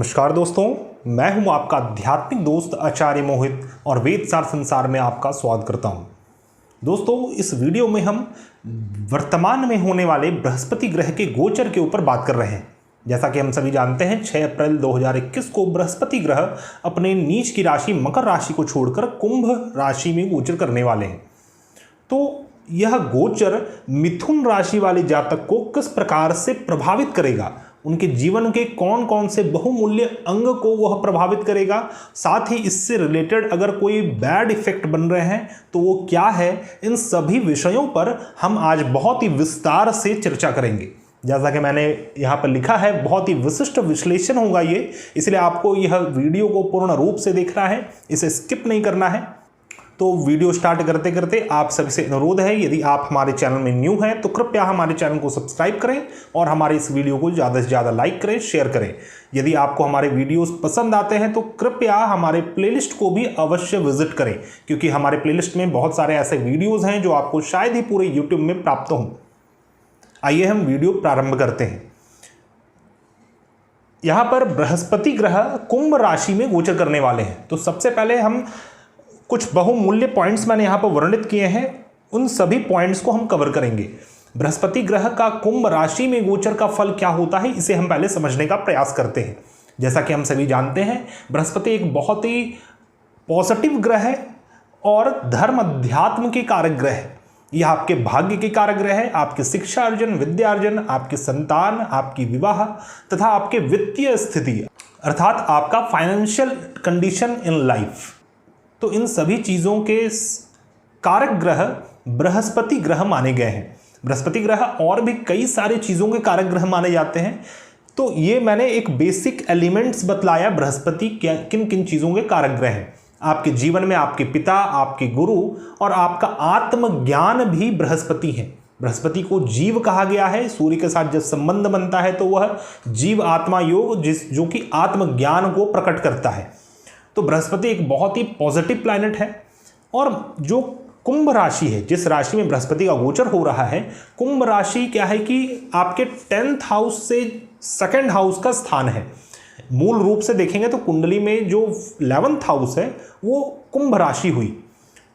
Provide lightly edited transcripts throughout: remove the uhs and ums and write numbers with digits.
नमस्कार दोस्तों, मैं हूं आपका आध्यात्मिक दोस्त आचार्य मोहित और वेदसार संसार में आपका स्वागत करता हूं। दोस्तों, इस वीडियो में हम वर्तमान में होने वाले बृहस्पति ग्रह के गोचर के ऊपर बात कर रहे हैं। जैसा कि हम सभी जानते हैं 6 अप्रैल 2021 को बृहस्पति ग्रह अपने नीच की राशि मकर राशि को छोड़कर कुंभ राशि में गोचर करने वाले हैं। तो यह गोचर मिथुन राशि वाले जातक को किस प्रकार से प्रभावित करेगा, उनके जीवन के कौन कौन से बहुमूल्य अंग को वह प्रभावित करेगा, साथ ही इससे रिलेटेड अगर कोई बैड इफेक्ट बन रहे हैं तो वो क्या है, इन सभी विषयों पर हम आज बहुत ही विस्तार से चर्चा करेंगे। जैसा कि मैंने यहाँ पर लिखा है, बहुत ही विशिष्ट विश्लेषण होगा ये, इसलिए आपको यह वीडियो को पूर्ण रूप से देखना है, इसे स्किप नहीं करना है। तो वीडियो स्टार्ट करते करते आप सभी से अनुरोध है, यदि आप हमारे चैनल में न्यू हैं तो कृपया हमारे चैनल को सब्सक्राइब करें और हमारे इस वीडियो को ज़्यादा से ज़्यादा लाइक करें, शेयर करें। यदि आपको हमारे वीडियोस पसंद आते हैं तो कृपया हमारे प्लेलिस्ट को भी अवश्य विजिट करें, क्योंकि हमारे प्लेलिस्ट में बहुत सारे ऐसे वीडियोज़ हैं जो आपको शायद ही पूरे यूट्यूब में प्राप्त हों। आइए हम वीडियो प्रारंभ करते हैं। यहाँ पर बृहस्पति ग्रह कुंभ राशि में गोचर करने वाले हैं। तो सबसे पहले हम कुछ बहुमूल्य पॉइंट्स मैंने यहाँ पर वर्णित किए हैं, उन सभी पॉइंट्स को हम कवर करेंगे। बृहस्पति ग्रह का कुंभ राशि में गोचर का फल क्या होता है, इसे हम पहले समझने का प्रयास करते हैं। जैसा कि हम सभी जानते हैं, बृहस्पति एक बहुत ही पॉजिटिव ग्रह है और धर्म अध्यात्म के कारक ग्रह है। यह आपके भाग्य के कारक ग्रह है, आपकी शिक्षा अर्जन, विद्या अर्जन, आपकी संतान, आपकी विवाह तथा आपके वित्तीय स्थिति, अर्थात आपका फाइनेंशियल कंडीशन इन लाइफ। तो इन सभी चीज़ों के कारक ग्रह बृहस्पति ग्रह माने गए हैं। बृहस्पति ग्रह और भी कई सारी चीज़ों के कारक ग्रह माने जाते हैं। तो ये मैंने एक बेसिक एलिमेंट्स बतलाया, बृहस्पति किन किन चीज़ों के कारक ग्रह हैं। आपके जीवन में आपके पिता, आपके गुरु और आपका आत्मज्ञान भी बृहस्पति है। बृहस्पति को जीव कहा गया है। सूर्य के साथ जब संबंध बनता है तो वह जीव आत्मा योग जो कि आत्मज्ञान को प्रकट करता है। तो बृहस्पति एक बहुत ही पॉजिटिव प्लैनेट है। और जो कुंभ राशि है, जिस राशि में बृहस्पति का गोचर हो रहा है, कुंभ राशि क्या है कि आपके 10th हाउस से 2nd हाउस का स्थान है। मूल रूप से देखेंगे तो कुंडली में जो 11th हाउस है वो कुंभ राशि हुई।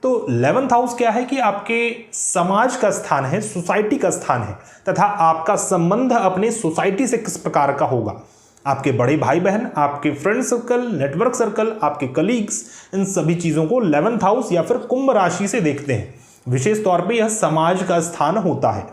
तो 11th हाउस क्या है कि आपके समाज का स्थान है, सोसाइटी का स्थान है, तथा आपका संबंध अपने सोसाइटी से किस प्रकार का होगा। आपके बड़े भाई बहन, आपके फ्रेंड सर्कल, नेटवर्क सर्कल, आपके कलीग्स, इन सभी चीज़ों को 11th हाउस या फिर कुंभ राशि से देखते हैं। विशेष तौर पे यह समाज का स्थान होता है।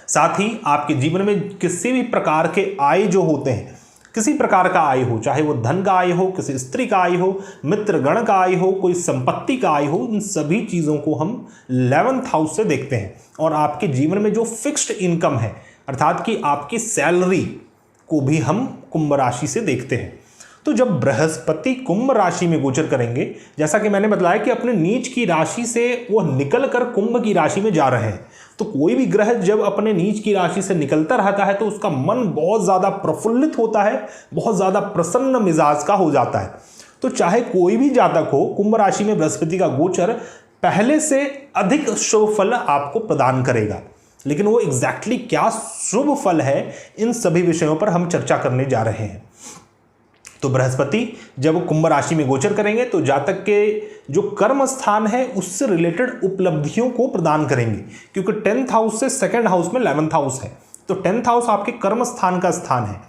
साथ ही आपके जीवन में किसी भी प्रकार के आय जो होते हैं, किसी प्रकार का आय हो, चाहे वो धन का आय हो, किसी स्त्री का आय हो, मित्र गण का आय हो, कोई संपत्ति का आय हो, इन सभी चीज़ों को हम 11th हाउस से देखते हैं। और आपके जीवन में जो फिक्स्ड इनकम है, अर्थात कि आपकी सैलरी को भी हम कुंभ राशि से देखते हैं। तो जब बृहस्पति कुंभ राशि में गोचर करेंगे, जैसा कि मैंने बताया कि अपने नीच की राशि से वह निकल कर कुंभ की राशि में जा रहे हैं। तो कोई भी ग्रह जब अपने नीच की राशि से निकलता रहता है तो उसका मन बहुत ज़्यादा प्रफुल्लित होता है, बहुत ज़्यादा प्रसन्न मिजाज का हो जाता है। तो चाहे कोई भी जातक हो, कुंभ राशि में बृहस्पति का गोचर पहले से अधिक शुभ फल आपको प्रदान करेगा। लेकिन वो एग्जैक्टली क्या शुभ फल है, इन सभी विषयों पर हम चर्चा करने जा रहे हैं। तो बृहस्पति जब कुंभ राशि में गोचर करेंगे तो जातक के जो कर्म स्थान है उससे रिलेटेड उपलब्धियों को प्रदान करेंगे, क्योंकि 10th हाउस से 2nd हाउस में 11th हाउस है। तो 10th हाउस आपके कर्म स्थान का स्थान है।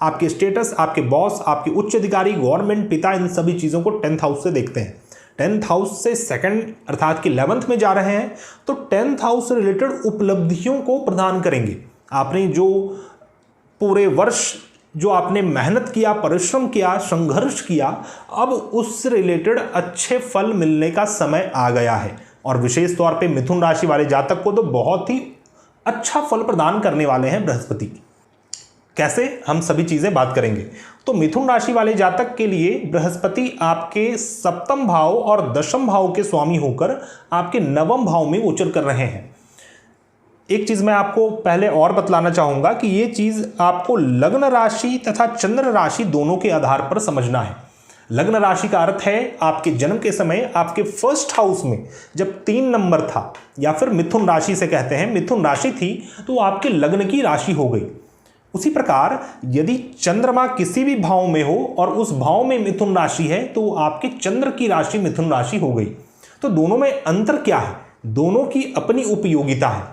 आपके स्टेटस, आपके बॉस, आपके उच्च अधिकारी, गवर्नमेंट, पिता, इन सभी चीज़ों को 10th हाउस से देखते हैं। 10th हाउस से 2nd अर्थात कि 11th में जा रहे हैं तो 10th हाउस से रिलेटेड उपलब्धियों को प्रदान करेंगे। आपने जो पूरे वर्ष जो आपने मेहनत किया, परिश्रम किया, संघर्ष किया, अब उससे रिलेटेड अच्छे फल मिलने का समय आ गया है। और विशेष तौर पे मिथुन राशि वाले जातक को तो बहुत ही अच्छा फल प्रदान करने वाले हैं बृहस्पति। कैसे, हम सभी चीज़ें बात करेंगे। तो मिथुन राशि वाले जातक के लिए बृहस्पति आपके 7th भाव और 10th भाव के स्वामी होकर आपके 9वें भाव में गोचर कर रहे हैं। एक चीज़ मैं आपको पहले और बतलाना चाहूँगा कि ये चीज़ आपको लग्न राशि तथा चंद्र राशि दोनों के आधार पर समझना है। लग्न राशि का अर्थ है आपके जन्म के समय आपके 1st हाउस में जब 3 नंबर था, या फिर मिथुन राशि से कहते हैं, मिथुन राशि थी तो आपके लग्न की राशि हो गई। उसी प्रकार यदि चंद्रमा किसी भी भाव में हो और उस भाव में मिथुन राशि है तो आपके चंद्र की राशि मिथुन राशि हो गई। तो दोनों में अंतर क्या है? दोनों की अपनी उपयोगिता है।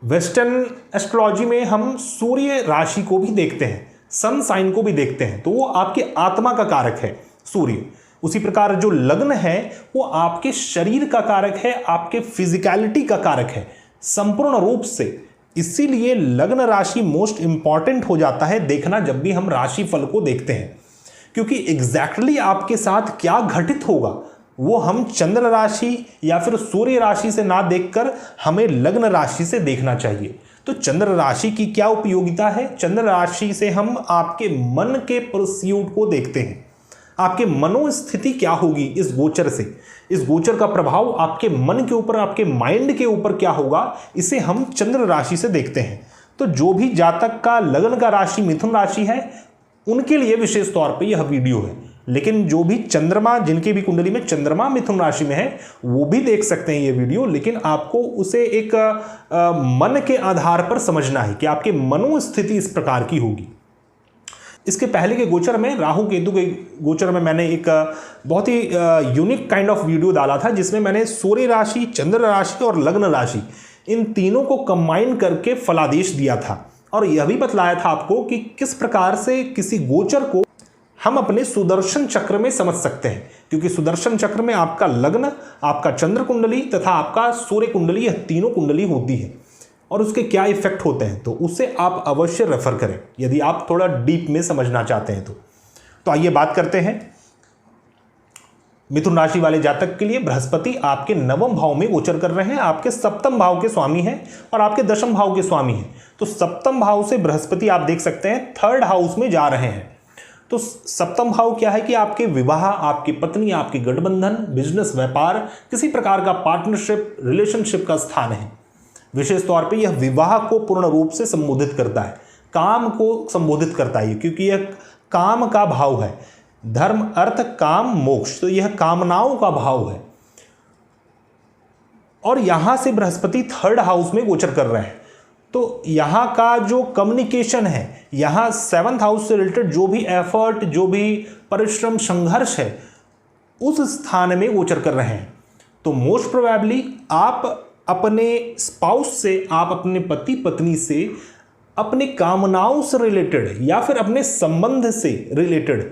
वेस्टर्न एस्ट्रोलॉजी में हम सूर्य राशि को भी देखते हैं, सन साइन को भी देखते हैं, तो वो आपके आत्मा का कारक है सूर्य। उसी प्रकार जो लग्न है वो आपके शरीर का कारक है, आपके फिजिकलिटी का कारक है संपूर्ण रूप से। इसीलिए लग्न राशि मोस्ट इंपॉर्टेंट हो जाता है देखना जब भी हम राशि फल को देखते हैं, क्योंकि एग्जैक्टली आपके साथ क्या घटित होगा वो हम चंद्र राशि या फिर सूर्य राशि से ना देखकर हमें लग्न राशि से देखना चाहिए। तो चंद्र राशि की क्या उपयोगिता है? चंद्र राशि से हम आपके मन के परस्यूट को देखते हैं, आपके मनोस्थिति क्या होगी इस गोचर से, इस गोचर का प्रभाव आपके मन के ऊपर, आपके माइंड के ऊपर क्या होगा, इसे हम चंद्र राशि से देखते हैं। तो जो भी जातक का लग्न का राशि मिथुन राशि है उनके लिए विशेष तौर पे यह वीडियो है, लेकिन जो भी चंद्रमा, जिनकी भी कुंडली में चंद्रमा मिथुन राशि में है वो भी देख सकते हैं ये वीडियो, लेकिन आपको उसे एक मन के आधार पर समझना है कि आपकी मनोस्थिति इस प्रकार की होगी। इसके पहले के गोचर में, राहु केतु के गोचर में, मैंने एक बहुत ही यूनिक काइंड ऑफ वीडियो डाला था जिसमें मैंने सूर्य राशि, चंद्र राशि और लग्न राशि इन तीनों को कंबाइन करके फलादेश दिया था और यह भी बतलाया था आपको कि किस प्रकार से किसी गोचर को हम अपने सुदर्शन चक्र में समझ सकते हैं, क्योंकि सुदर्शन चक्र में आपका लग्न, आपका चंद्र कुंडली तथा आपका सूर्य कुंडली, यह तीनों कुंडली होती है और उसके क्या इफेक्ट होते हैं, तो उसे आप अवश्य रेफर करें यदि आप थोड़ा डीप में समझना चाहते हैं। तो आइए बात करते हैं मिथुन राशि वाले जातक के लिए। बृहस्पति आपके नवम भाव में गोचर कर रहे हैं, आपके सप्तम भाव के स्वामी हैं और आपके दशम भाव के स्वामी हैं। तो सप्तम भाव से बृहस्पति आप देख सकते हैं थर्ड हाउस में जा रहे हैं। तो सप्तम भाव क्या है कि आपके विवाह, आपकी पत्नी, आपके गठबंधन, बिजनेस, व्यापार, किसी प्रकार का पार्टनरशिप, रिलेशनशिप का स्थान है। विशेष तौर पे यह विवाह को पूर्ण रूप से संबोधित करता है, काम को संबोधित करता है, क्योंकि यह काम का भाव है। धर्म, अर्थ, काम, मोक्ष, तो यह कामनाओं का भाव है और यहां से बृहस्पति थर्ड हाउस में गोचर कर रहे हैं। तो यहाँ का जो कम्युनिकेशन है, यहाँ सेवंथ हाउस से रिलेटेड जो भी एफर्ट, जो भी परिश्रम, संघर्ष है, उस स्थान में गोचर कर रहे हैं। तो मोस्ट प्रोबेबली आप अपने स्पाउस से, आप अपने पति पत्नी से, अपने कामनाओं से रिलेटेड या फिर अपने संबंध से रिलेटेड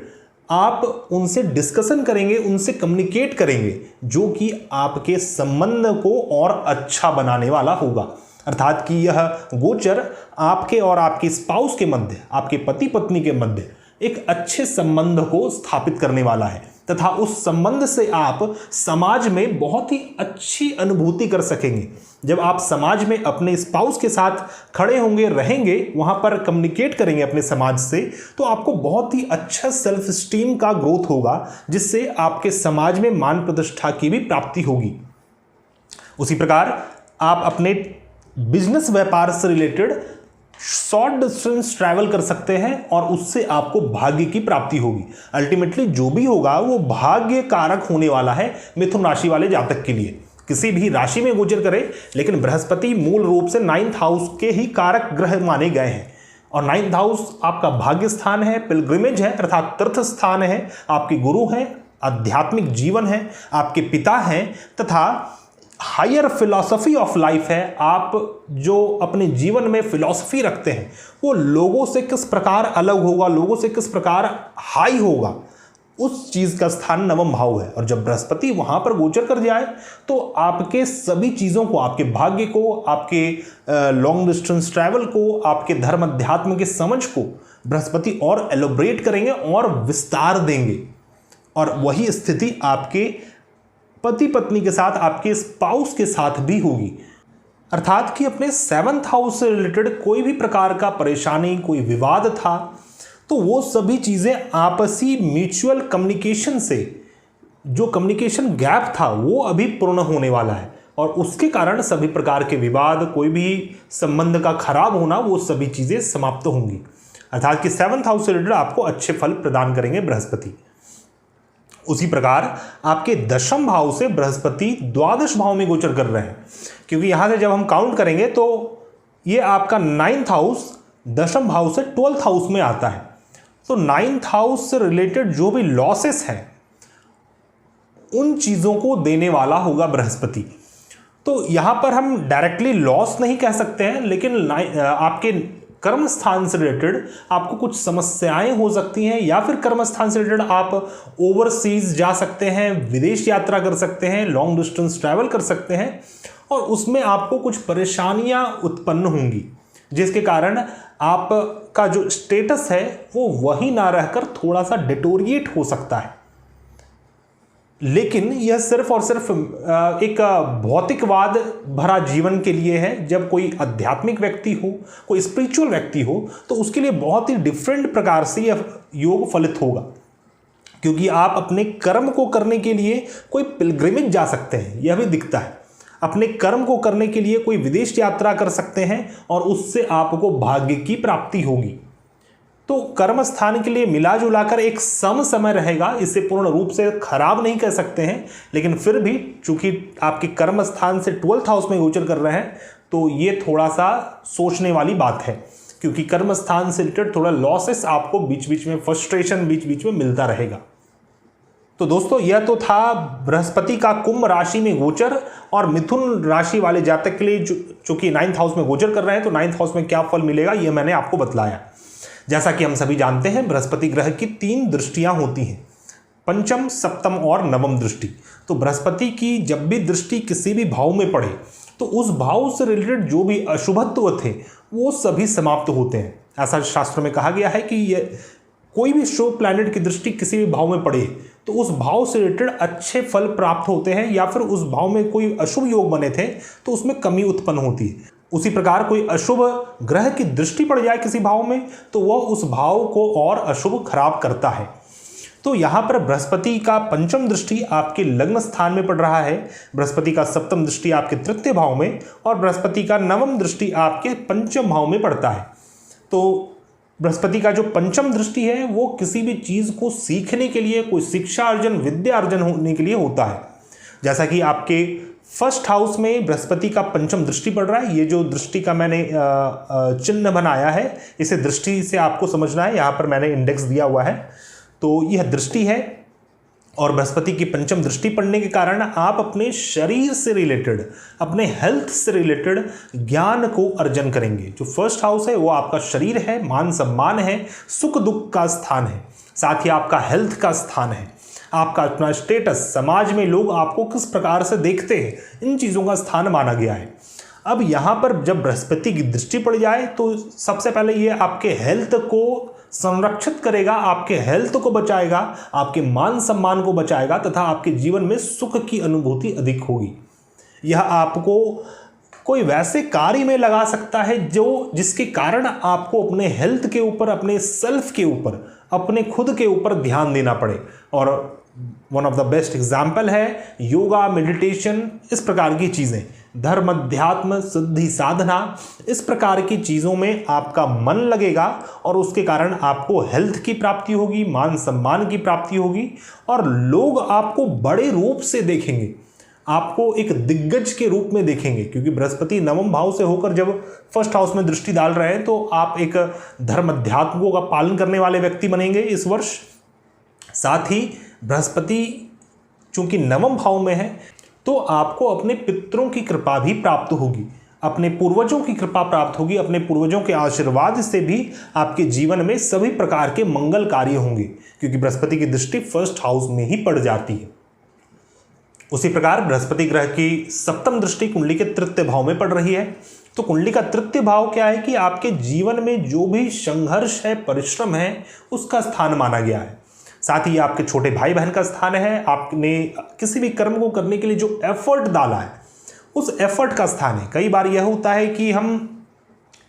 आप उनसे डिस्कशन करेंगे, उनसे कम्युनिकेट करेंगे, जो कि आपके संबंध को और अच्छा बनाने वाला होगा। अर्थात कि यह गोचर आपके और आपके स्पाउस के मध्य, आपके पति पत्नी के मध्य एक अच्छे संबंध को स्थापित करने वाला है तथा उस संबंध से आप समाज में बहुत ही अच्छी अनुभूति कर सकेंगे। जब आप समाज में अपने स्पाउस के साथ खड़े होंगे, रहेंगे, वहां पर कम्युनिकेट करेंगे अपने समाज से, तो आपको बहुत ही अच्छा सेल्फ स्टीम का ग्रोथ होगा, जिससे आपके समाज में मान प्रतिष्ठा की भी प्राप्ति होगी। उसी प्रकार आप अपने बिजनेस, व्यापार से रिलेटेड शॉर्ट डिस्टेंस ट्रैवल कर सकते हैं और उससे आपको भाग्य की प्राप्ति होगी। अल्टीमेटली जो भी होगा वो भाग्य कारक होने वाला है मिथुन राशि वाले जातक के लिए। किसी भी राशि में गोचर करे, लेकिन बृहस्पति मूल रूप से 9th हाउस के ही कारक ग्रह माने गए हैं और 9th हाउस आपका भाग्य स्थान है, पिलग्रिमेज है अर्थात तीर्थ स्थान है, आपके गुरु हैं, आध्यात्मिक जीवन है, आपके पिता हैं तथा हायर फिलॉसफी ऑफ लाइफ है। आप जो अपने जीवन में फिलॉसफी रखते हैं वो लोगों से किस प्रकार अलग होगा, लोगों से किस प्रकार हाई होगा, उस चीज़ का स्थान नवम भाव है। और जब बृहस्पति वहाँ पर गोचर कर जाए तो आपके सभी चीज़ों को, आपके भाग्य को, आपके लॉन्ग डिस्टेंस ट्रैवल को, आपके धर्म अध्यात्म की समझ को बृहस्पति और एलोब्रेट करेंगे और विस्तार देंगे। और वही स्थिति आपके पति पत्नी के साथ, आपके स्पाउस के साथ भी होगी। अर्थात कि अपने 7th हाउस से रिलेटेड कोई भी प्रकार का परेशानी, कोई विवाद था, तो वो सभी चीज़ें आपसी म्यूचुअल कम्युनिकेशन से, जो कम्युनिकेशन गैप था वो अभी पूर्ण होने वाला है और उसके कारण सभी प्रकार के विवाद, कोई भी संबंध का खराब होना, वो सभी चीज़ें समाप्त होंगी। अर्थात कि 7th हाउस से रिलेटेड आपको अच्छे फल प्रदान करेंगे बृहस्पति। उसी प्रकार आपके दशम भाव से बृहस्पति द्वादश भाव में गोचर कर रहे हैं, क्योंकि यहाँ से जब हम काउंट करेंगे तो ये आपका 9th हाउस दशम भाव से 12th हाउस में आता है। तो 9th हाउस से रिलेटेड जो भी लॉसेस हैं उन चीज़ों को देने वाला होगा बृहस्पति। तो यहाँ पर हम डायरेक्टली लॉस नहीं कह सकते हैं, लेकिन आपके कर्म स्थान से रिलेटेड आपको कुछ समस्याएं हो सकती हैं, या फिर कर्म स्थान से रिलेटेड आप ओवरसीज जा सकते हैं, विदेश यात्रा कर सकते हैं, लॉन्ग डिस्टेंस ट्रैवल कर सकते हैं, और उसमें आपको कुछ परेशानियां उत्पन्न होंगी, जिसके कारण आपका जो स्टेटस है वो वही ना रहकर थोड़ा सा डिटोरिएट हो सकता है। लेकिन यह सिर्फ और सिर्फ एक भौतिकवाद भरा जीवन के लिए है। जब कोई आध्यात्मिक व्यक्ति हो, कोई स्पिरिचुअल व्यक्ति हो, तो उसके लिए बहुत ही डिफरेंट प्रकार से यह योग फलित होगा, क्योंकि आप अपने कर्म को करने के लिए कोई पिलग्रिमेज जा सकते हैं, यह भी दिखता है। अपने कर्म को करने के लिए कोई विदेश यात्रा कर सकते हैं और उससे आपको भाग्य की प्राप्ति होगी। तो कर्म स्थान के लिए मिला जुलाकर एक सम समय रहेगा, इसे पूर्ण रूप से खराब नहीं कह सकते हैं, लेकिन फिर भी चूंकि आपके कर्म स्थान से 12th हाउस में गोचर कर रहे हैं, तो ये थोड़ा सा सोचने वाली बात है, क्योंकि कर्म स्थान से रिलेटेड थोड़ा लॉसेस आपको बीच बीच में, फ्रस्ट्रेशन बीच बीच में मिलता रहेगा। तो दोस्तों, यह तो था बृहस्पति का कुंभ राशि में गोचर, और मिथुन राशि वाले जातक के लिए चूंकि 9th हाउस में गोचर कर रहे हैं, तो 9th हाउस में क्या फल मिलेगा यह मैंने आपको बतलाया। जैसा कि हम सभी जानते हैं, बृहस्पति ग्रह की 3 दृष्टियां होती हैं, पंचम, सप्तम और नवम दृष्टि। तो बृहस्पति की जब भी दृष्टि किसी भी भाव में पड़े, तो उस भाव से रिलेटेड जो भी अशुभत्व थे वो सभी समाप्त होते हैं। ऐसा शास्त्रों में कहा गया है कि ये कोई भी शुभ प्लैनेट की दृष्टि किसी भी भाव में पड़े तो उस भाव से रिलेटेड अच्छे फल प्राप्त होते हैं, या फिर उस भाव में कोई अशुभ योग बने थे तो उसमें कमी उत्पन्न होती है। उसी प्रकार कोई अशुभ ग्रह की दृष्टि पड़ जाए किसी भाव में तो वह उस भाव को और अशुभ खराब करता है। तो यहाँ पर बृहस्पति का पंचम दृष्टि आपके लग्न स्थान में पड़ रहा है, बृहस्पति का सप्तम दृष्टि आपके तृतीय भाव में, और बृहस्पति का नवम दृष्टि आपके पंचम भाव में पड़ता है। तो बृहस्पति का जो पंचम दृष्टि है वो किसी भी चीज़ को सीखने के लिए, कोई शिक्षा अर्जन, विद्या अर्जन होने के लिए होता है। जैसा कि आपके फर्स्ट हाउस में बृहस्पति का पंचम दृष्टि पड़ रहा है, ये जो दृष्टि का मैंने चिन्ह बनाया है, इसे दृष्टि से आपको समझना है, यहाँ पर मैंने इंडेक्स दिया हुआ है। तो यह दृष्टि है, और बृहस्पति की पंचम दृष्टि पड़ने के कारण आप अपने शरीर से रिलेटेड, अपने हेल्थ से रिलेटेड ज्ञान को अर्जन करेंगे। जो फर्स्ट हाउस है वो आपका शरीर है, मान सम्मान है, सुख दुख का स्थान है, साथ ही आपका हेल्थ का स्थान है, आपका अपना स्टेटस, समाज में लोग आपको किस प्रकार से देखते हैं, इन चीज़ों का स्थान माना गया है। अब यहाँ पर जब बृहस्पति की दृष्टि पड़ जाए तो सबसे पहले ये आपके हेल्थ को संरक्षित करेगा, आपके हेल्थ को बचाएगा, आपके मान सम्मान को बचाएगा, तथा आपके जीवन में सुख की अनुभूति अधिक होगी। यह आपको कोई वैसे कार्य में लगा सकता है जिसके कारण आपको अपने हेल्थ के ऊपर, अपने सेल्फ के ऊपर, अपने खुद के ऊपर ध्यान देना पड़े। और one of the best example है योगा, मेडिटेशन, इस प्रकार की चीज़ें, धर्म, अध्यात्म, सिद्धि साधना, इस प्रकार की चीज़ों में आपका मन लगेगा और उसके कारण आपको हेल्थ की प्राप्ति होगी, मान सम्मान की प्राप्ति होगी, और लोग आपको बड़े रूप से देखेंगे, आपको एक दिग्गज के रूप में देखेंगे, क्योंकि बृहस्पति नवम भाव से होकर जब फर्स्ट हाउस में दृष्टि डाल रहे हैं तो आप एक धर्म अध्यात्मों का पालन करने वाले व्यक्ति बनेंगे इस वर्ष। साथ ही बृहस्पति चूंकि नवम भाव में है तो आपको अपने पितरों की कृपा भी प्राप्त होगी, अपने पूर्वजों की कृपा प्राप्त होगी, अपने पूर्वजों के आशीर्वाद से भी आपके जीवन में सभी प्रकार के मंगल कार्य होंगे, क्योंकि बृहस्पति की दृष्टि फर्स्ट हाउस में ही पड़ जाती है। उसी प्रकार बृहस्पति ग्रह की सप्तम दृष्टि कुंडली के तृतीय भाव में पड़ रही है। तो कुंडली का तृतीय भाव क्या है कि आपके जीवन में जो भी संघर्ष है, परिश्रम है, उसका स्थान माना गया है। साथ ही आपके छोटे भाई बहन का स्थान है, आपने किसी भी कर्म को करने के लिए जो एफर्ट डाला है उस एफर्ट का स्थान है। कई बार यह होता है कि हम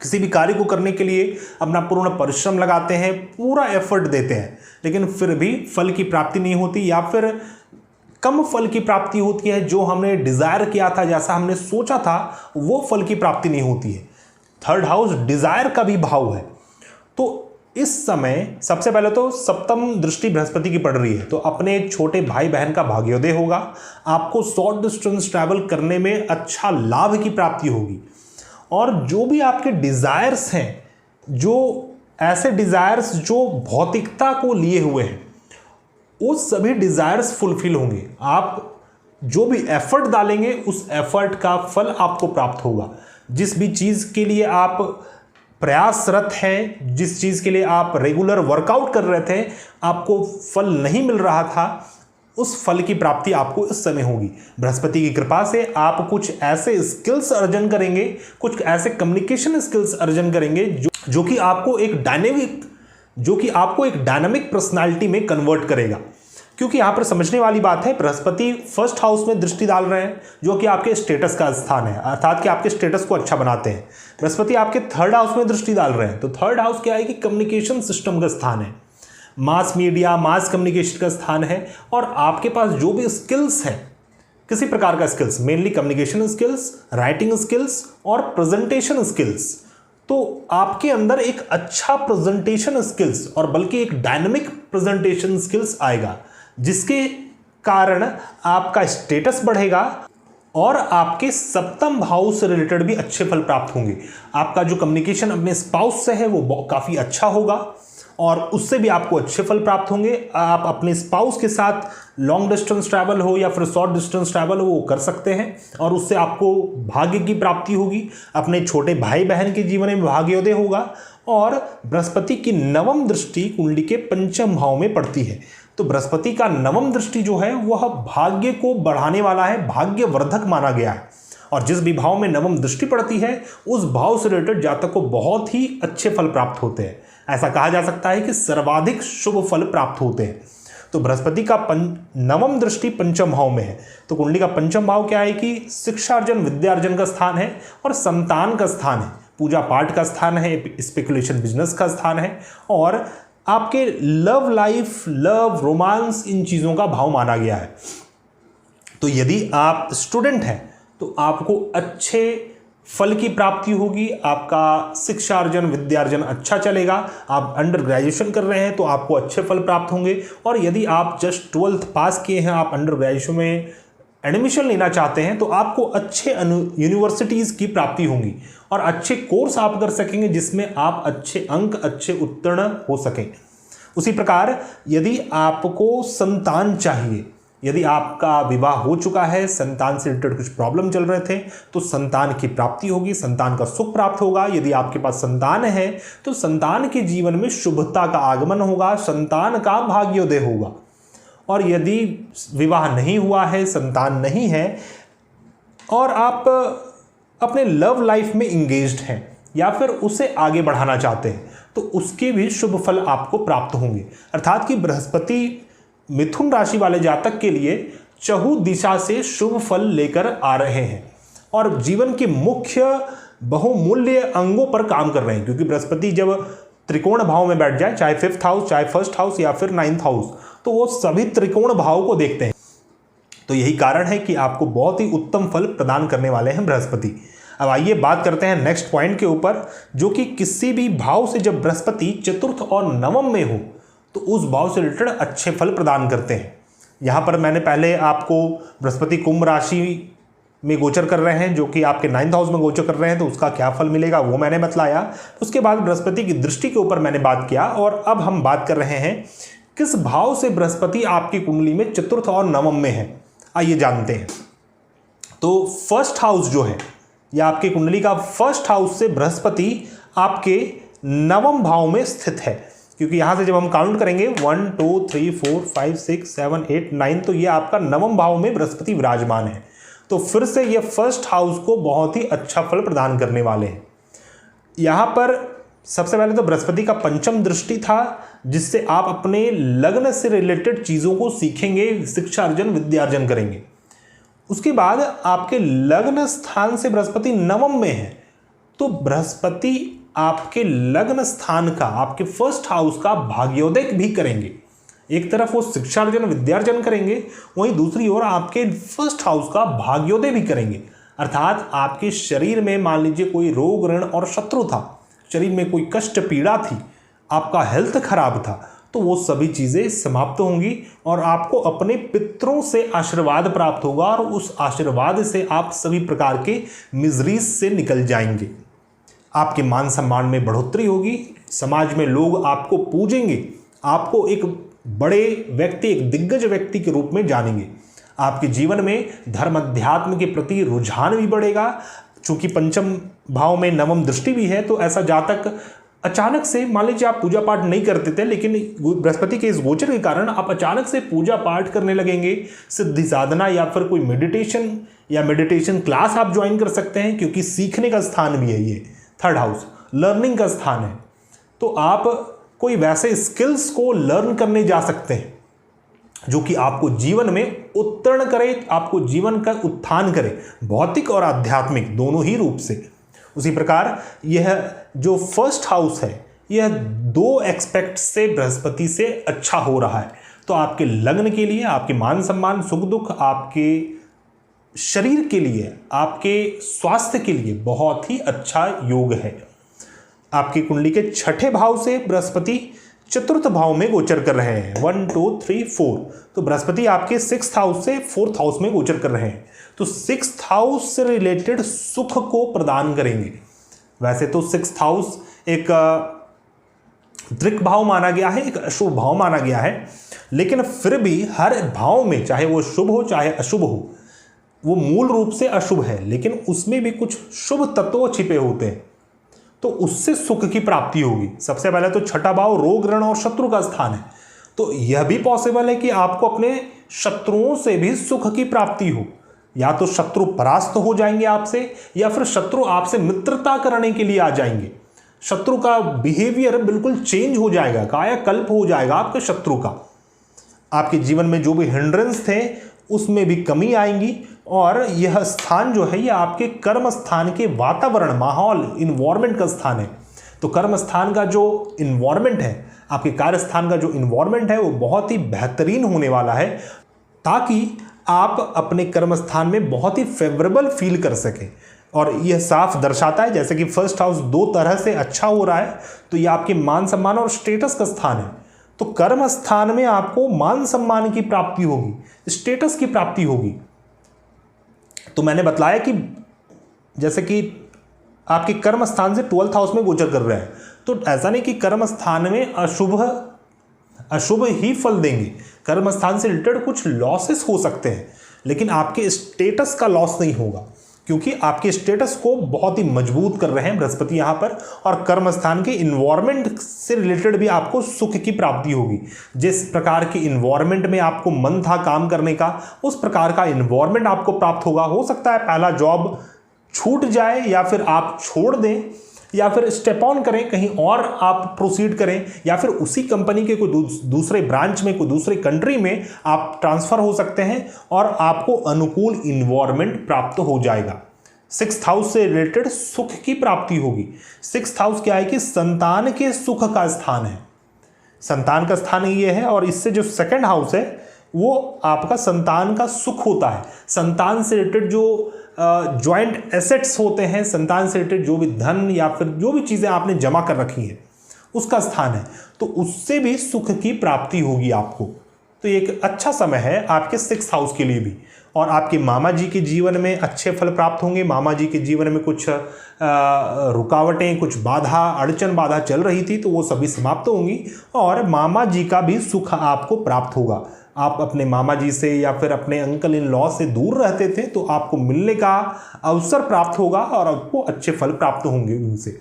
किसी भी कार्य को करने के लिए अपना पूर्ण परिश्रम लगाते हैं, पूरा एफर्ट देते हैं, लेकिन फिर भी फल की प्राप्ति नहीं होती, या फिर कम फल की प्राप्ति होती है। जो हमने डिज़ायर किया था, जैसा हमने सोचा था, वो फल की प्राप्ति नहीं होती है। थर्ड हाउस डिज़ायर का भी भाव है। तो इस समय सबसे पहले तो सप्तम दृष्टि बृहस्पति की पड़ रही है, तो अपने छोटे भाई बहन का भाग्योदय होगा, आपको शॉर्ट डिस्टेंस ट्रैवल करने में अच्छा लाभ की प्राप्ति होगी, और जो भी आपके डिज़ायर्स हैं जो ऐसे डिज़ायर्स जो भौतिकता को लिए हुए हैं, वो सभी डिज़ायर्स फुलफिल होंगे। आप जो भी एफर्ट डालेंगे उस एफर्ट का फल आपको प्राप्त होगा। जिस भी चीज़ के लिए आप प्रयासरत हैं, जिस चीज़ के लिए आप रेगुलर वर्कआउट कर रहे थे, आपको फल नहीं मिल रहा था, उस फल की प्राप्ति आपको इस समय होगी। बृहस्पति की कृपा से आप कुछ ऐसे स्किल्स अर्जन करेंगे, कुछ ऐसे कम्युनिकेशन स्किल्स अर्जन करेंगे जो कि आपको एक डायनामिक पर्सनालिटी में कन्वर्ट करेगा। क्योंकि यहाँ पर समझने वाली बात है, बृहस्पति फर्स्ट हाउस में दृष्टि डाल रहे हैं, जो कि आपके स्टेटस का स्थान है, अर्थात कि आपके स्टेटस को अच्छा बनाते हैं। बृहस्पति आपके थर्ड हाउस में दृष्टि डाल रहे हैं, तो थर्ड हाउस क्या है कि कम्युनिकेशन सिस्टम का स्थान है, मास मीडिया, मास कम्युनिकेशन का स्थान है। और आपके पास जो भी स्किल्स हैं, किसी प्रकार का skills, mainly communication skills, writing skills और प्रेजेंटेशन स्किल्स, तो आपके अंदर एक अच्छा प्रेजेंटेशन स्किल्स और बल्कि एक डायनामिक प्रेजेंटेशन स्किल्स आएगा, जिसके कारण आपका स्टेटस बढ़ेगा और आपके सप्तम भाव से रिलेटेड भी अच्छे फल प्राप्त होंगे। आपका जो कम्युनिकेशन अपने स्पाउस से है वो काफ़ी अच्छा होगा और उससे भी आपको अच्छे फल प्राप्त होंगे। आप अपने स्पाउस के साथ लॉन्ग डिस्टेंस ट्रैवल हो या फिर शॉर्ट डिस्टेंस ट्रैवल हो, वो कर सकते हैं और उससे आपको भाग्य की प्राप्ति होगी। अपने छोटे भाई बहन के जीवन में भाग्योदय होगा। और बृहस्पति की नवम दृष्टि कुंडली के पंचम भाव में पड़ती है, तो बृहस्पति का नवम दृष्टि जो है वह भाग्य को बढ़ाने वाला है, भाग्यवर्धक माना गया है। और जिस भी भाव में नवम दृष्टि पड़ती है उस भाव से रिलेटेड जातक को बहुत ही अच्छे फल प्राप्त होते हैं। ऐसा कहा जा सकता है कि सर्वाधिक शुभ फल प्राप्त होते हैं। तो बृहस्पति का नवम दृष्टि पंचम भाव में है, तो कुंडली का पंचम भाव क्या है कि शिक्षार्जन, विद्यार्जन का स्थान है और संतान का स्थान है, पूजा पाठ का स्थान है, स्पेकुलेशन बिजनेस का स्थान है और आपके लव लाइफ, लव, रोमांस, इन चीज़ों का भाव माना गया है। तो यदि आप स्टूडेंट हैं तो आपको अच्छे फल की प्राप्ति होगी, आपका शिक्षार्जन, विद्यार्जन अच्छा चलेगा। आप अंडर ग्रेजुएशन कर रहे हैं तो आपको अच्छे फल प्राप्त होंगे। और यदि आप जस्ट 12th पास किए हैं, आप अंडर ग्रेजुएशन में एडमिशन लेना चाहते हैं, तो आपको अच्छे यूनिवर्सिटीज़ की प्राप्ति होंगी और अच्छे कोर्स आप कर सकेंगे जिसमें आप अच्छे अंक, अच्छे उत्तीर्ण हो सकें। उसी प्रकार यदि आपको संतान चाहिए, यदि आपका विवाह हो चुका है, संतान से रिलेटेड कुछ प्रॉब्लम चल रहे थे, तो संतान की प्राप्ति होगी, संतान का सुख प्राप्त होगा। यदि आपके पास संतान है तो संतान के जीवन में शुभता का आगमन होगा, संतान का भाग्योदय होगा। और यदि विवाह नहीं हुआ है, संतान नहीं है और आप अपने लव लाइफ में इंगेज्ड हैं या फिर उसे आगे बढ़ाना चाहते हैं, तो उसके भी शुभ फल आपको प्राप्त होंगे। अर्थात कि बृहस्पति मिथुन राशि वाले जातक के लिए चहु दिशा से शुभ फल लेकर आ रहे हैं और जीवन के मुख्य बहुमूल्य अंगों पर काम कर रहे हैं। क्योंकि बृहस्पति जब त्रिकोण भाव में बैठ जाए, चाहे 5th हाउस, चाहे 1st हाउस या फिर 9th हाउस, तो वो सभी त्रिकोण भाव को देखते हैं। तो यही कारण है कि आपको बहुत ही उत्तम फल प्रदान करने वाले हैं बृहस्पति। अब आइए बात करते हैं नेक्स्ट पॉइंट के ऊपर, जो कि किसी भी भाव से जब बृहस्पति चतुर्थ और नवम में हो तो उस भाव से रिलेटेड अच्छे फल प्रदान करते हैं। यहाँ पर मैंने पहले आपको बृहस्पति कुंभ राशि में गोचर कर रहे हैं, जो कि आपके 9th हाउस में गोचर कर रहे हैं, तो उसका क्या फल मिलेगा वो मैंने बतलाया। उसके बाद बृहस्पति की दृष्टि के ऊपर मैंने बात किया और अब हम बात कर रहे हैं किस भाव से बृहस्पति आपकी कुंडली में चतुर्थ और नवम में है। आइए जानते हैं। तो फर्स्ट हाउस जो है, या आपकी कुंडली का फर्स्ट हाउस से बृहस्पति आपके नवम भाव में स्थित है। क्योंकि यहाँ से जब हम काउंट करेंगे 1 2 3 4 5 6 7 8 9, तो ये आपका नवम भाव में बृहस्पति विराजमान है। तो फिर से ये फर्स्ट हाउस को बहुत ही अच्छा फल प्रदान करने वाले हैं। यहाँ पर सबसे पहले तो बृहस्पति का पंचम दृष्टि था, जिससे आप अपने लग्न से रिलेटेड चीज़ों को सीखेंगे, शिक्षा अर्जन, विद्यार्जन करेंगे। उसके बाद आपके लग्न स्थान से बृहस्पति नवम में है, तो बृहस्पति आपके लग्न स्थान का, आपके फर्स्ट हाउस का भाग्योदय भी करेंगे। एक तरफ वो शिक्षार्जन, विद्यार्जन करेंगे, वहीं दूसरी ओर आपके फर्स्ट हाउस का भाग्योदय भी करेंगे। अर्थात आपके शरीर में मान लीजिए कोई रोग, ऋण और शत्रु था, शरीर में कोई कष्ट, पीड़ा थी, आपका हेल्थ खराब था, तो वो सभी चीज़ें समाप्त होंगी और आपको अपने पितरों से आशीर्वाद प्राप्त होगा और उस आशीर्वाद से आप सभी प्रकार के मिजरीज से निकल जाएंगे। आपके मान सम्मान में बढ़ोतरी होगी, समाज में लोग आपको पूजेंगे, आपको एक बड़े व्यक्ति, एक दिग्गज व्यक्ति के रूप में जानेंगे। आपके जीवन में धर्म अध्यात्म के प्रति रुझान भी बढ़ेगा। चूंकि पंचम भाव में नवम दृष्टि भी है, तो ऐसा जातक अचानक से, मान लीजिए आप पूजा पाठ नहीं करते थे, लेकिन बृहस्पति के इस गोचर के कारण आप अचानक से पूजा पाठ करने लगेंगे, सिद्धि साधना या फिर कोई मेडिटेशन क्लास आप ज्वाइन कर सकते हैं, क्योंकि सीखने का स्थान भी है ये थर्ड हाउस, लर्निंग का स्थान है। तो आप कोई वैसे स्किल्स को लर्न करने जा सकते हैं जो कि आपको जीवन में उत्तीर्ण करे, आपको जीवन का उत्थान करे, भौतिक और आध्यात्मिक दोनों ही रूप से। उसी प्रकार यह जो फर्स्ट हाउस है, यह 2 एस्पेक्ट से बृहस्पति से अच्छा हो रहा है। तो आपके लग्न के लिए, आपके मान सम्मान, सुख दुख, आपके शरीर के लिए, आपके स्वास्थ्य के लिए बहुत ही अच्छा योग है। आपकी कुंडली के 6ठे भाव से बृहस्पति चतुर्थ भाव में गोचर कर रहे हैं, 1 2 3 4। तो बृहस्पति आपके 6th हाउस से 4th हाउस में गोचर कर रहे हैं, तो 6th हाउस से रिलेटेड सुख को प्रदान करेंगे। वैसे तो 6th हाउस एक दृक भाव माना गया है, एक अशुभ भाव माना गया है, लेकिन फिर भी हर भाव में, चाहे वो शुभ हो चाहे अशुभ हो, वो मूल रूप से अशुभ है, लेकिन उसमें भी कुछ शुभ तत्व छिपे होते हैं, तो उससे सुख की प्राप्ति होगी। सबसे पहले तो 6ठा भाव रोग ऋण और शत्रु का स्थान है, तो यह भी पॉसिबल है कि आपको अपने शत्रुओं से भी सुख की प्राप्ति हो। या तो शत्रु परास्त हो जाएंगे आपसे, या फिर शत्रु आपसे मित्रता करने के लिए आ जाएंगे। शत्रु का बिहेवियर बिल्कुल चेंज हो जाएगा, कायाकल्प हो जाएगा आपके शत्रु का। आपके जीवन में जो भी हिंड्रेंस थे उसमें भी कमी आएंगी, और यह स्थान जो है, यह आपके कर्म स्थान के वातावरण, माहौल, इन्वायरमेंट का स्थान है। तो कर्म स्थान का जो इन्वायरमेंट है, आपके कार्य स्थान का जो इन्वायरमेंट है, वो बहुत ही बेहतरीन होने वाला है, ताकि आप अपने कर्म स्थान में बहुत ही फेवरेबल फील कर सकें। और यह साफ दर्शाता है, जैसे कि फर्स्ट हाउस 2 तरह से अच्छा हो रहा है, तो यह आपके मान सम्मान और स्टेटस का स्थान है। तो कर्म स्थान में आपको मान सम्मान की प्राप्ति होगी, स्टेटस की प्राप्ति होगी। तो मैंने बतलाया कि जैसे कि आपके कर्म स्थान से 12th हाउस में गोचर कर रहे हैं, तो ऐसा नहीं कि कर्म स्थान में अशुभ ही फल देंगे। कर्म स्थान से रिलेटेड कुछ लॉसेस हो सकते हैं, लेकिन आपके स्टेटस का लॉस नहीं होगा, क्योंकि आपके स्टेटस को बहुत ही मजबूत कर रहे हैं बृहस्पति यहाँ पर। और कर्म स्थान के इन्वायरमेंट से रिलेटेड भी आपको सुख की प्राप्ति होगी। जिस प्रकार के इन्वायरमेंट में आपको मन था काम करने का, उस प्रकार का इन्वायरमेंट आपको प्राप्त होगा। हो सकता है पहला जॉब छूट जाए, या फिर आप छोड़ दें, या फिर स्टेप ऑन करें, कहीं और आप प्रोसीड करें, या फिर उसी कंपनी के कोई दूसरे ब्रांच में, कोई दूसरे कंट्री में आप ट्रांसफर हो सकते हैं, और आपको अनुकूल इन्वायरमेंट प्राप्त हो जाएगा। 6th हाउस से रिलेटेड सुख की प्राप्ति होगी। 6th हाउस क्या है कि संतान के सुख का स्थान है, संतान का स्थान ये है। और इससे जो 2nd हाउस है, वो आपका संतान का सुख होता है। संतान से रिलेटेड जो जॉइंट एसेट्स होते हैं, संतान से रिलेटेड जो भी धन या फिर जो भी चीज़ें आपने जमा कर रखी हैं, उसका स्थान है, तो उससे भी सुख की प्राप्ति होगी आपको। तो एक अच्छा समय है आपके 6th हाउस के लिए भी। और आपके मामा जी के जीवन में अच्छे फल प्राप्त होंगे। मामा जी के जीवन में कुछ रुकावटें, कुछ अड़चन बाधा चल रही थी, तो वो सभी समाप्त होंगी, और मामा जी का भी सुख आपको प्राप्त होगा। आप अपने मामा जी से या फिर अपने अंकल इन लॉ से दूर रहते थे, तो आपको मिलने का अवसर प्राप्त होगा और आपको अच्छे फल प्राप्त होंगे उनसे।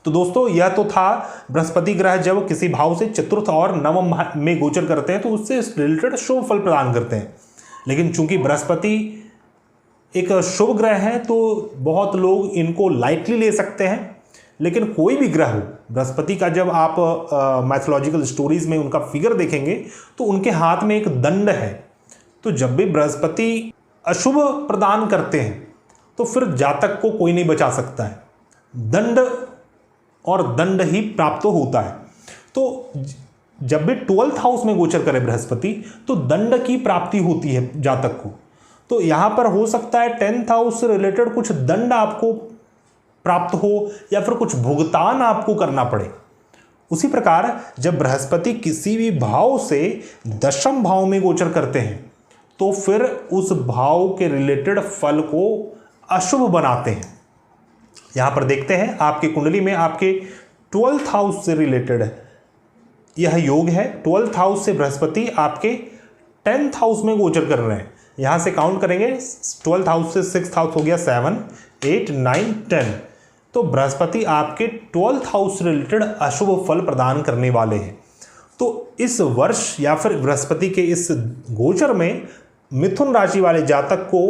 तो दोस्तों, यह तो था बृहस्पति ग्रह जब किसी भाव से चतुर्थ और नवम में गोचर करते हैं, तो उससे रिलेटेड शुभ फल प्रदान करते हैं। लेकिन चूंकि बृहस्पति एक शुभ ग्रह है, तो बहुत लोग इनको लाइटली ले सकते हैं। लेकिन कोई भी ग्रह हो, बृहस्पति का जब आप मैथोलॉजिकल स्टोरीज में उनका फिगर देखेंगे, तो उनके हाथ में एक दंड है। तो जब भी बृहस्पति अशुभ प्रदान करते हैं, तो फिर जातक को कोई नहीं बचा सकता है। दंड और दंड ही प्राप्त होता है। तो जब भी 12th हाउस में गोचर करे बृहस्पति, तो दंड की प्राप्ति होती है जातक को। तो यहां पर हो सकता है 10th हाउस से रिलेटेड कुछ दंड आपको प्राप्त हो, या फिर कुछ भुगतान आपको करना पड़े। उसी प्रकार जब बृहस्पति किसी भी भाव से 10th भाव में गोचर करते हैं, तो फिर उस भाव के रिलेटेड फल को अशुभ बनाते हैं। यहाँ पर देखते हैं आपकी कुंडली में आपके 12th हाउस से रिलेटेड है यह योग है। 12th हाउस से बृहस्पति आपके 10th हाउस में गोचर कर रहे हैं। यहाँ से काउंट करेंगे 12th हाउस से 6th हाउस हो गया 7, 8, 9, 10। तो बृहस्पति आपके 12th हाउस से रिलेटेड अशुभ फल प्रदान करने वाले हैं। तो इस वर्ष या फिर बृहस्पति के इस गोचर में मिथुन राशि वाले जातक को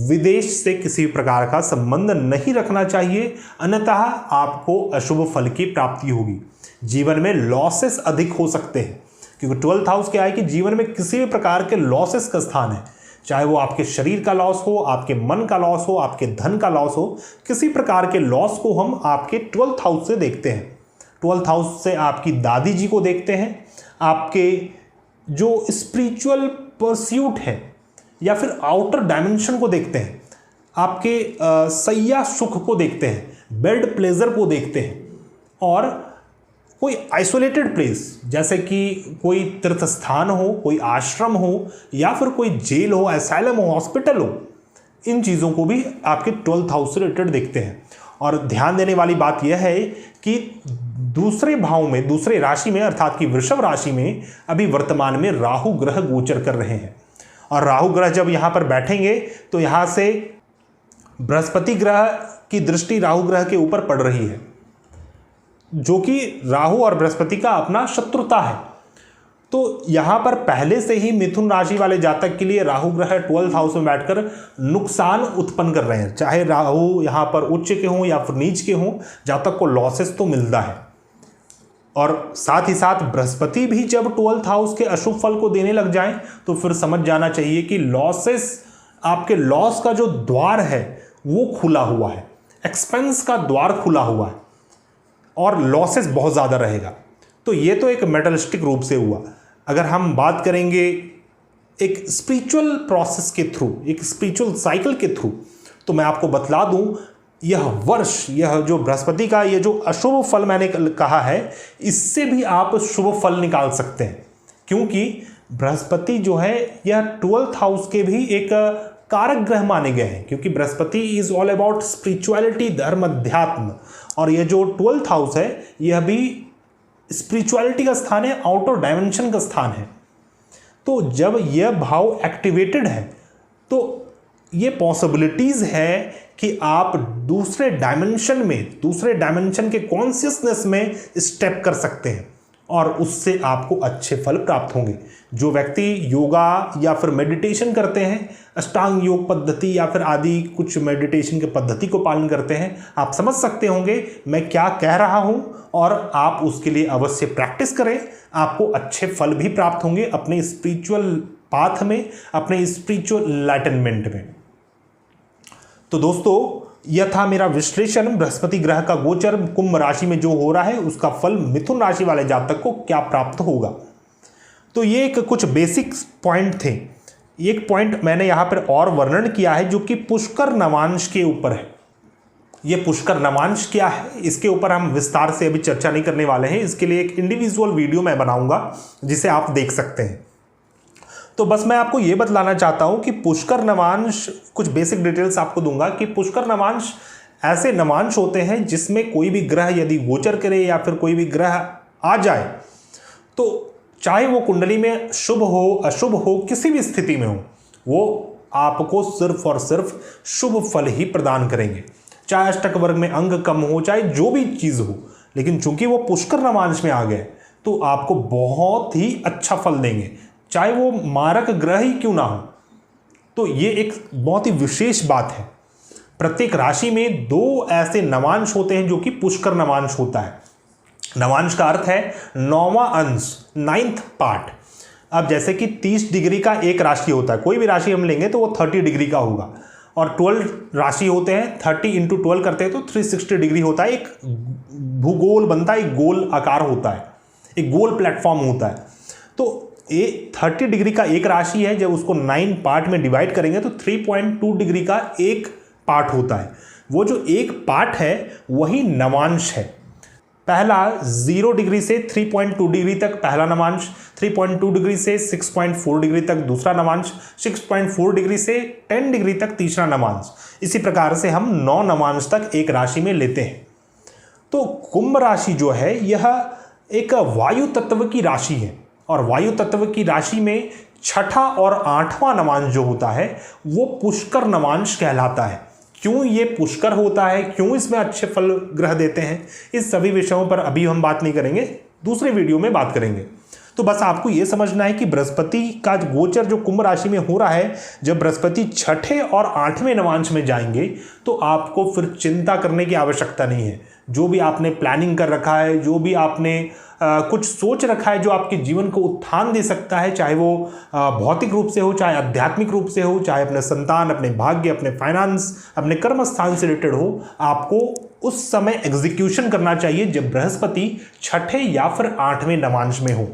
विदेश से किसी प्रकार का संबंध नहीं रखना चाहिए, अन्यथा आपको अशुभ फल की प्राप्ति होगी। जीवन में लॉसेस अधिक हो सकते हैं, क्योंकि 12th हाउस क्या है कि जीवन में किसी भी प्रकार के लॉसेस का स्थान है, चाहे वो आपके शरीर का लॉस हो, आपके मन का लॉस हो, आपके धन का लॉस हो, किसी प्रकार के लॉस को हम आपके 12th हाउस से देखते हैं। 12th हाउस से आपकी दादी जी को देखते हैं, आपके जो स्पिरिचुअल परस्यूट है या फिर आउटर डायमेंशन को देखते हैं, आपके सैया सुख को देखते हैं, बेड प्लेजर को देखते हैं, और कोई आइसोलेटेड प्लेस जैसे कि कोई तीर्थ स्थान हो, कोई आश्रम हो, या फिर कोई जेल हो, असाइलम हो, हॉस्पिटल हो, इन चीज़ों को भी आपके 12th हाउस से रिलेटेड देखते हैं। और ध्यान देने वाली बात यह है कि दूसरे भाव में, दूसरे राशि में अर्थात कि वृषभ राशि में अभी वर्तमान में राहु ग्रह गोचर कर रहे हैं, और राहु ग्रह जब यहाँ पर बैठेंगे तो यहाँ से बृहस्पति ग्रह की दृष्टि राहु ग्रह के ऊपर पड़ रही है, जो कि राहु और बृहस्पति का अपना शत्रुता है। तो यहाँ पर पहले से ही मिथुन राशि वाले जातक के लिए राहु ग्रह 12th हाउस में बैठकर नुकसान उत्पन्न कर रहे हैं। चाहे राहु यहाँ पर उच्च के हों या फिर नीच के हों, जातक को लॉसेस तो मिलता है। और साथ ही साथ बृहस्पति भी जब 12th हाउस के अशुभ फल को देने लग जाएं तो फिर समझ जाना चाहिए कि लॉसेस, आपके लॉस का जो द्वार है वो खुला हुआ है, एक्सपेंस का द्वार खुला हुआ है और लॉसेस बहुत ज़्यादा रहेगा। तो ये तो एक मेटलिस्टिक रूप से हुआ। अगर हम बात करेंगे एक स्पिरिचुअल प्रोसेस के थ्रू, एक स्पिरिचुअल साइकिल के थ्रू, तो मैं आपको बतला दूं, यह वर्ष, यह जो बृहस्पति का ये जो अशुभ फल मैंने कहा है, इससे भी आप शुभ फल निकाल सकते हैं, क्योंकि बृहस्पति जो है यह 12th हाउस के भी एक कारक ग्रह माने गए हैं, क्योंकि Brihaspati is all about spirituality, धर्म, अध्यात्म, और यह जो 12th हाउस है यह भी स्पिरिचुअलिटी का स्थान है, आउटर डायमेंशन का स्थान है। तो जब यह भाव एक्टिवेटेड है तो ये पॉसिबिलिटीज है कि आप दूसरे डायमेंशन के कॉन्शियसनेस में स्टेप कर सकते हैं और उससे आपको अच्छे फल प्राप्त होंगे। जो व्यक्ति योगा या फिर मेडिटेशन करते हैं, अष्टांग योग पद्धति या फिर आदि कुछ मेडिटेशन के पद्धति को पालन करते हैं, आप समझ सकते होंगे मैं क्या कह रहा हूं, और आप उसके लिए अवश्य प्रैक्टिस करें, आपको अच्छे फल भी प्राप्त होंगे अपने स्पिरिचुअल पाथ में, अपने स्पिरिचुअल एनलाइटनमेंट में। तो दोस्तों, यह था मेरा विश्लेषण, बृहस्पति ग्रह का गोचर कुंभ राशि में जो हो रहा है उसका फल मिथुन राशि वाले जातक को क्या प्राप्त होगा। तो ये एक कुछ बेसिक पॉइंट थे। एक पॉइंट मैंने यहाँ पर और वर्णन किया है जो कि पुष्कर नवांश के ऊपर है। ये पुष्कर नवांश क्या है, इसके ऊपर हम विस्तार से अभी चर्चा नहीं करने वाले हैं। इसके लिए एक इंडिविजुअल वीडियो मैं बनाऊंगा जिसे आप देख सकते हैं। तो बस मैं आपको ये बतलाना चाहता हूं कि पुष्कर नवांश, कुछ बेसिक डिटेल्स आपको दूंगा कि पुष्कर नवांश ऐसे नवांश होते हैं जिसमें कोई भी ग्रह यदि गोचर करे या फिर कोई भी ग्रह आ जाए, तो चाहे वो कुंडली में शुभ हो अशुभ हो, किसी भी स्थिति में हो, वो आपको सिर्फ और सिर्फ शुभ फल ही प्रदान करेंगे। चाहे अष्टक वर्ग में अंग कम हो, चाहे जो भी चीज़ हो, लेकिन चूंकि वो पुष्कर नवांश में आ गए तो आपको बहुत ही अच्छा फल देंगे, चाहे वो मारक ग्रह ही क्यों ना हो। तो ये एक बहुत ही विशेष बात है। प्रत्येक राशि में 2 ऐसे नवांश होते हैं जो कि पुष्कर नवांश होता है। नवांश का अर्थ है 9वां अंश, 9th पार्ट। अब जैसे कि 30 डिग्री का एक राशि होता है, कोई भी राशि हम लेंगे तो वो 30 डिग्री का होगा, और 12 राशि होते हैं, 30 × 12 करते हैं तो 360 डिग्री होता है। एक भूगोल बनता है, एक गोल आकार होता है, एक गोल प्लेटफॉर्म होता है। तो ये 30 डिग्री का एक राशि है, जब उसको 9 पार्ट में डिवाइड करेंगे तो 3.2 डिग्री का एक पार्ट होता है। वो जो एक पार्ट है वही नवांश है। पहला 0 डिग्री से 3.2 डिग्री तक पहला नवांश, 3.2 डिग्री से 6.4 डिग्री तक दूसरा नवांश, 6.4 डिग्री से 10 डिग्री तक तीसरा नवांश। इसी प्रकार से हम 9 नवांश तक एक राशि में लेते हैं। तो कुंभ राशि जो है यह एक वायु तत्व की राशि है और वायु तत्व की राशि में छठा और आठवां नवांश जो होता है वो पुष्कर नवांश कहलाता है। क्यों ये पुष्कर होता है, क्यों इसमें अच्छे फल ग्रह देते हैं, इस सभी विषयों पर अभी हम बात नहीं करेंगे, दूसरे वीडियो में बात करेंगे। तो बस आपको ये समझना है कि बृहस्पति का गोचर जो कुंभ राशि में हो रहा है, जब बृहस्पति छठे और आठवें नवांश में जाएंगे तो आपको फिर चिंता करने की आवश्यकता नहीं है। जो भी आपने प्लानिंग कर रखा है, जो भी आपने कुछ सोच रखा है जो आपके जीवन को उत्थान दे सकता है, चाहे वो भौतिक रूप से हो, चाहे आध्यात्मिक रूप से हो, चाहे अपने संतान, अपने भाग्य, अपने फाइनेंस, अपने कर्म स्थान से रिलेटेड हो, आपको उस समय एग्जीक्यूशन करना चाहिए जब बृहस्पति छठे या फिर आठवें नवांश में हो।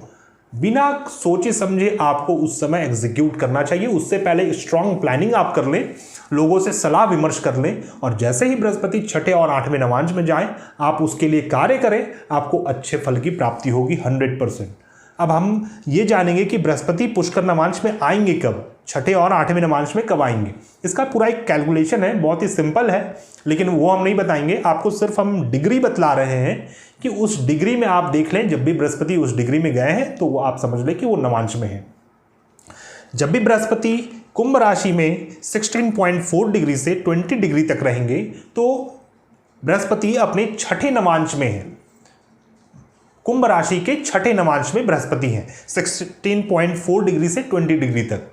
बिना सोचे समझे आपको उस समय एग्जीक्यूट करना चाहिए। उससे पहले स्ट्रांग प्लानिंग आप कर लें, लोगों से सलाह विमर्श कर लें और जैसे ही बृहस्पति छठे और आठवें नवांश में जाएं आप उसके लिए कार्य करें, आपको अच्छे फल की प्राप्ति होगी 100%। अब हम ये जानेंगे कि बृहस्पति पुष्कर नवांश में आएंगे कब, छठे और आठवें नवांश में कब आएंगे। इसका पूरा एक कैलकुलेशन है, बहुत ही सिंपल है, लेकिन वो हम नहीं बताएंगे आपको। सिर्फ हम डिग्री बतला रहे हैं कि उस डिग्री में आप देख लें, जब भी बृहस्पति उस डिग्री में गए हैं तो वो आप समझ लें कि वो नवांश में है। जब भी बृहस्पति कुंभ राशि में 16.4 डिग्री से 20 डिग्री तक रहेंगे तो बृहस्पति अपने छठे नवांश में है। कुंभ राशि के छठे नवांश में बृहस्पति है 16.4 डिग्री से 20 डिग्री तक।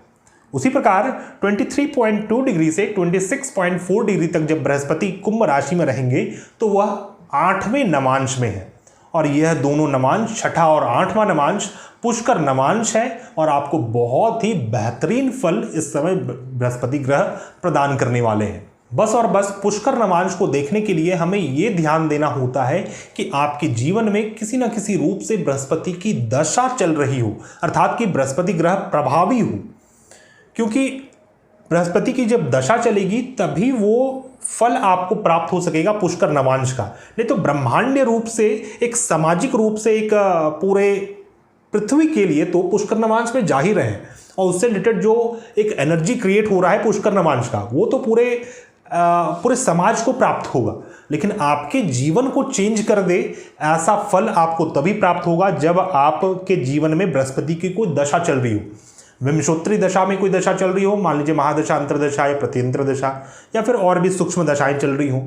उसी प्रकार 23.2 डिग्री से 26.4 डिग्री तक जब बृहस्पति कुंभ राशि में रहेंगे तो वह आठवें नवांश में है और यह दोनों नवांश, छठा और आठवां नवांश पुष्कर नवांश है और आपको बहुत ही बेहतरीन फल इस समय बृहस्पति ग्रह प्रदान करने वाले हैं। बस और बस पुष्कर नवांश को देखने के लिए हमें यह ध्यान देना होता है कि आपके जीवन में किसी न किसी रूप से बृहस्पति की दशा चल रही हो, अर्थात कि बृहस्पति ग्रह प्रभावी हो। क्योंकि बृहस्पति की जब दशा चलेगी तभी वो फल आपको प्राप्त हो सकेगा पुष्कर नवांश का। नहीं तो ब्रह्मांडीय रूप से, एक सामाजिक रूप से, एक पूरे पृथ्वी के लिए तो पुष्कर नवांश में जा ही रहे हैं और उससे रिलेटेड जो एक एनर्जी क्रिएट हो रहा है पुष्कर नवांश का, वो तो पूरे समाज को प्राप्त होगा। लेकिन आपके जीवन को चेंज कर दे ऐसा फल आपको तभी प्राप्त होगा जब आपके जीवन में बृहस्पति की कोई दशा चल रही हो। विंशोत्तरी दशा में कोई दशा चल रही हो, मान लीजिए महादशा, अंतरदशा या प्रत्यंतर दशा, या फिर और भी सूक्ष्म दशाएं चल रही हो,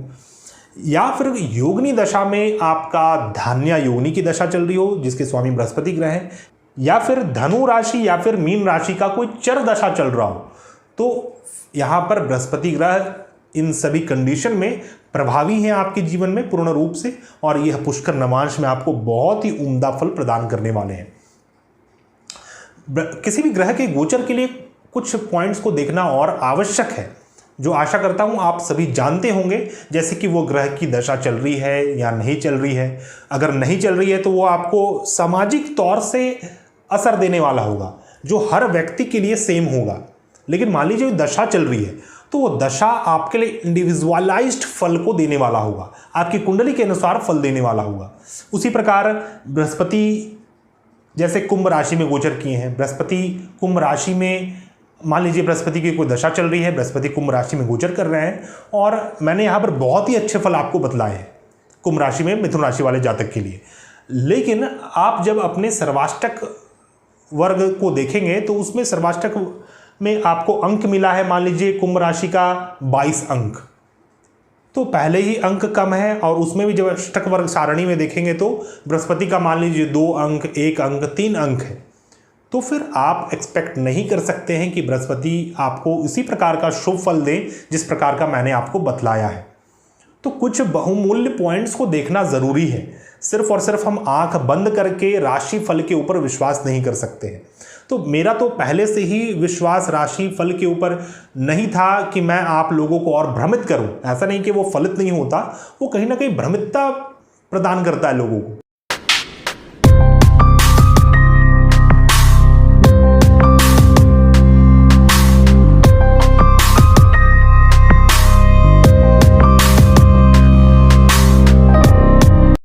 या फिर योगिनी दशा में आपका धान्या योगिनी की दशा चल रही हो जिसके स्वामी बृहस्पति ग्रह हैं, या फिर धनु राशि या फिर मीन राशि का कोई चर दशा चल रहा हो, तो यहाँ पर बृहस्पति ग्रह इन सभी कंडीशन में प्रभावी हैं आपके जीवन में पूर्ण रूप से और यह पुष्कर नवांश में आपको बहुत ही उम्दा फल प्रदान करने वाले हैं। किसी भी ग्रह के गोचर के लिए कुछ पॉइंट्स को देखना और आवश्यक है, जो आशा करता हूं आप सभी जानते होंगे, जैसे कि वो ग्रह की दशा चल रही है या नहीं चल रही है। अगर नहीं चल रही है तो वो आपको सामाजिक तौर से असर देने वाला होगा, जो हर व्यक्ति के लिए सेम होगा। लेकिन मान लीजिए दशा चल रही है तो वो दशा आपके लिए इंडिविजुअलाइज्ड फल को देने वाला होगा, आपकी कुंडली के अनुसार फल देने वाला होगा। उसी प्रकार बृहस्पति जैसे कुंभ राशि में गोचर किए हैं, बृहस्पति कुंभ राशि में, मान लीजिए बृहस्पति की कोई दशा चल रही है, बृहस्पति कुंभ राशि में गोचर कर रहे हैं और मैंने यहाँ पर बहुत ही अच्छे फल आपको बतलाए हैं कुंभ राशि में मिथुन राशि वाले जातक के लिए। लेकिन आप जब अपने सर्वाष्टक वर्ग को देखेंगे तो उसमें सर्वाष्टक में आपको अंक मिला है, मान लीजिए कुंभ राशि का 22 अंक, तो पहले ही अंक कम है और उसमें भी जब अष्टक वर्ग सारणी में देखेंगे तो बृहस्पति का मान लीजिए 2 अंक, 1 अंक, 3 अंक है, तो फिर आप एक्सपेक्ट नहीं कर सकते हैं कि बृहस्पति आपको इसी प्रकार का शुभ फल दे जिस प्रकार का मैंने आपको बतलाया है। तो कुछ बहुमूल्य पॉइंट्स को देखना ज़रूरी है। सिर्फ और सिर्फ हम आंख बंद करके राशि फल के ऊपर विश्वास नहीं कर सकते हैं। तो मेरा तो पहले से ही विश्वास राशि फल के ऊपर नहीं था कि मैं आप लोगों को और भ्रमित करूं। ऐसा नहीं कि वो फलित नहीं होता, वो कहीं ना कहीं भ्रमितता प्रदान करता है लोगों को।